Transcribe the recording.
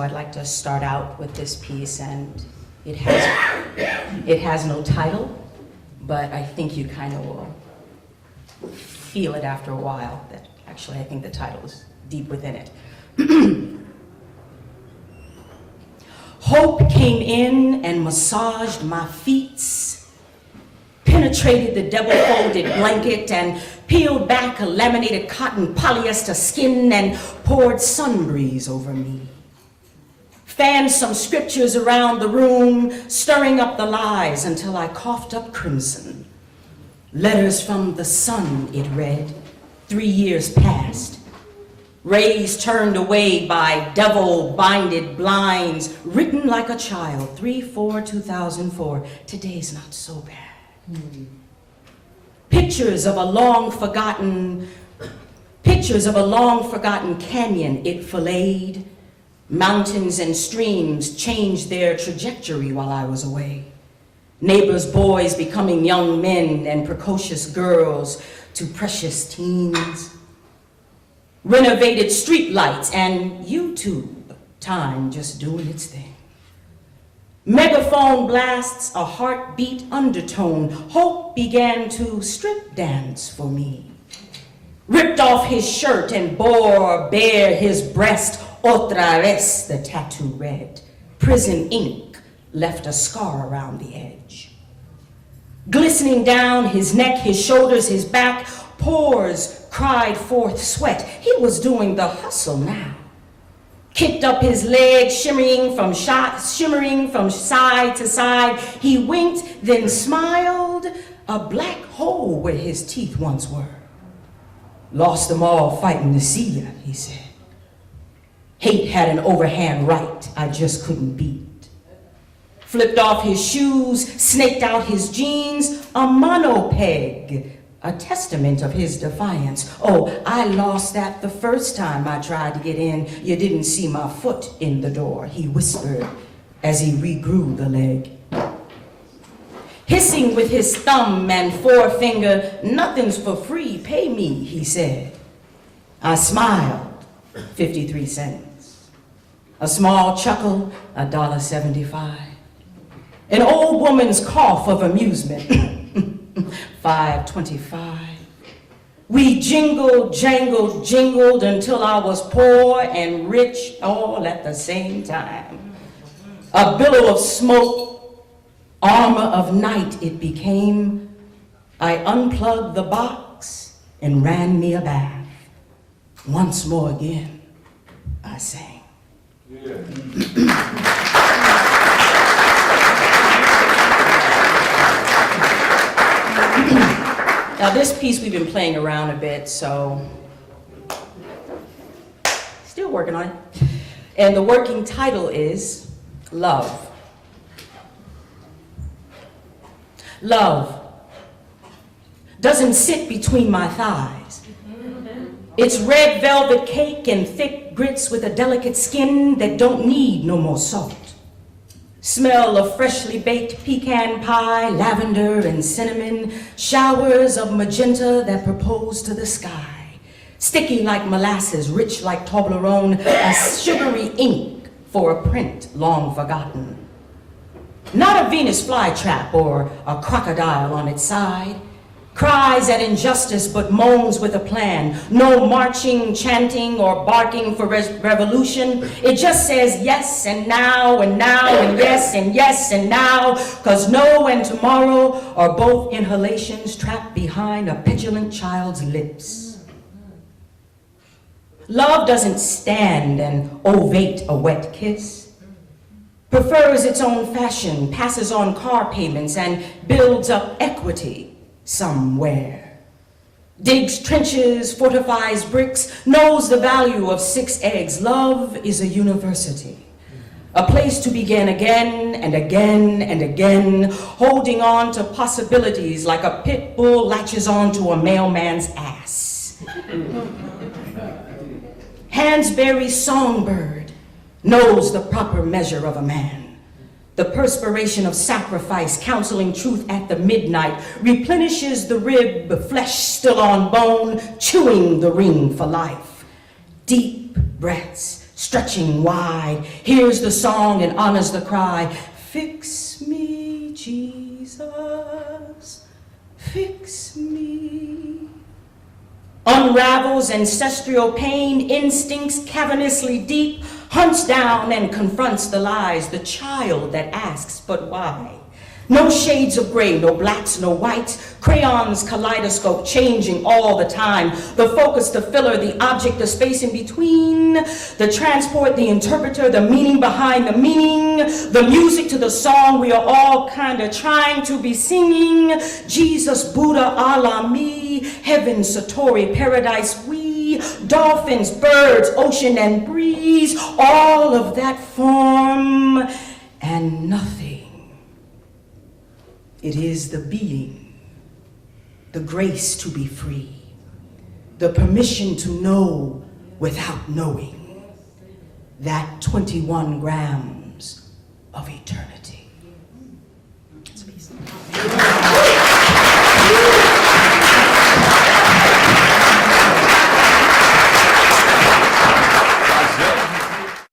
I'd like to start out with this piece, and it has no title, but I think you kind of will feel it after a while, that actually I think the title is deep within it. Hope came in and massaged my feet, penetrated the double-folded blanket and peeled back a laminated cotton polyester skin and poured sun breeze over me. Fanned some scriptures around the room, stirring up the lies until I coughed up crimson. Letters from the sun, it read, 3 years past. Rays turned away by devil-binded blinds, written like a child, 3/4/2004. Today's not so bad. Pictures of a long forgotten canyon it filleted. Mountains and streams changed their trajectory while I was away. Neighbors' boys becoming young men and precocious girls to precious teens. Renovated streetlights and YouTube, time just doing its thing. Megaphone blasts a heartbeat undertone. Hope began to strip dance for me. Ripped off his shirt and bore bare his breast. Otra vez, the tattoo read. Prison ink left a scar around the edge. Glistening down his neck, his shoulders, his back, pores cried forth sweat. He was doing the hustle now. Kicked up his legs, shimmering from side to side. He winked, then smiled, a black hole where his teeth once were. Lost them all fighting to see ya, he said. Hate had an overhand right I just couldn't beat. Flipped off his shoes, snaked out his jeans, a monopeg, a testament of his defiance. Oh, I lost that the first time I tried to get in. You didn't see my foot in the door, he whispered as he regrew the leg. Hissing with his thumb and forefinger, nothing's for free, pay me, he said. I smiled, 53 cents. A small chuckle, $1.75. An old woman's cough of amusement, $5.25. We jingled, jangled, jingled until I was poor and rich all at the same time. A billow of smoke, armor of night it became. I unplugged the box and ran me a bath. Once more again, I sang. Yeah. Now this piece we've been playing around a bit, so still working on it. And the working title is Love. Love doesn't sit between my thighs. It's red velvet cake and thick grits with a delicate skin that don't need no more salt. Smell of freshly baked pecan pie, lavender and cinnamon, showers of magenta that propose to the sky. Sticky like molasses, rich like Toblerone, a sugary ink for a print long forgotten. Not a Venus flytrap or a crocodile on its side. Cries at injustice but moans with a plan. No marching, chanting, or barking for revolution. It just says yes and now and yes and yes and now, 'cause no and tomorrow are both inhalations trapped behind a petulant child's lips. Love doesn't stand and ovate a wet kiss. Prefers its own fashion, passes on car payments, and builds up equity somewhere. Digs trenches, fortifies bricks, knows the value of 6 eggs. Love is a university, a place to begin again and again and again, holding on to possibilities like a pit bull latches onto a mailman's ass. Hansberry's songbird knows the proper measure of a man. The perspiration of sacrifice, counseling truth at the midnight, replenishes the rib, flesh still on bone, chewing the ring for life. Deep breaths, stretching wide, hears the song and honors the cry, fix me, Jesus, fix me. Unravels ancestral pain, instincts cavernously deep, hunts down and confronts the lies, the child that asks, but why? No shades of gray, no blacks, no whites, crayons kaleidoscope changing all the time. The focus, the filler, the object, the space in between, the transport, the interpreter, the meaning behind the meaning, the music to the song we are all kind of trying to be singing. Jesus, Buddha, Allah, me, heaven, Satori, paradise, we, dolphins, birds, ocean and breeze, all of that form and nothing. It is the being, the grace to be free, the permission to know without knowing, that 21 grams of eternity.